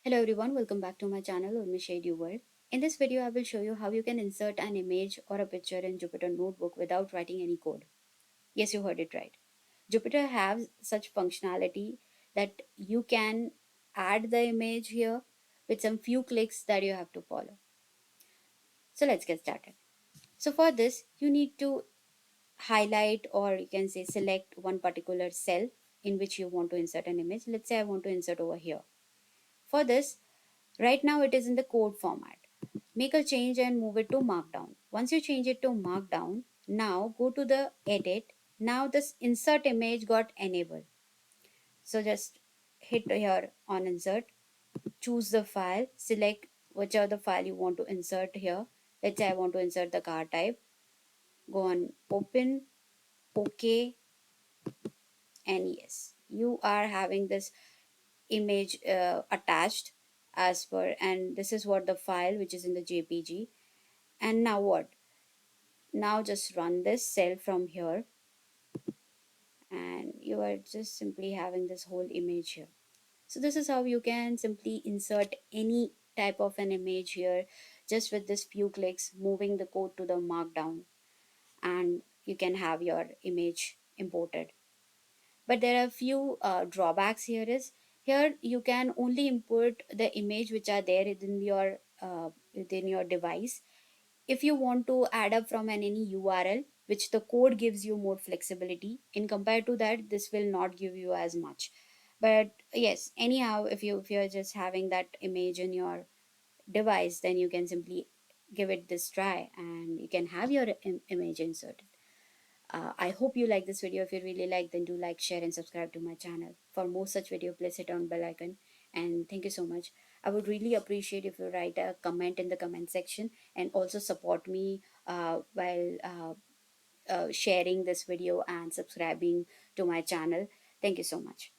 Hello everyone, welcome back to my channel Urmi You World. In this video, I will show you how you can insert an image or a picture in Jupyter Notebook without writing any code. Yes, you heard it right. Jupyter has such functionality that you can add the image here with some few clicks that you have to follow. So let's get started. So for this, you need to highlight or you can say select one particular cell in which you want to insert an image. Let's say I want to insert over here. For this, right now it is in the code format. Make a change and move it to markdown. Once you change it to markdown, now go to the edit. Now this insert image got enabled. So just hit here on insert, choose the file, select whichever the file you want to insert here. Let's say I want to insert the car type. Go on open, OK, and yes, you are having this image attached as per, and this is what the file which is in the JPG. And now what? Now just run this cell from here and you are just simply having this whole image here. So this is how you can simply insert any type of an image here just with this few clicks, moving the code to the markdown, and you can have your image imported. But there are few drawbacks here is here you can only import the image which are there within your device. If you want to add up from any URL, which the code gives you more flexibility, in compared to that, this will not give you as much. But yes, anyhow, if you're just having that image in your device, then you can simply give it this try and you can have your image inserted. I hope you like this video. If you really like, then do like, share, and subscribe to my channel. For more such video, please hit on bell icon. And thank you so much. I would really appreciate if you write a comment in the comment section and also support me while sharing this video and subscribing to my channel. Thank you so much.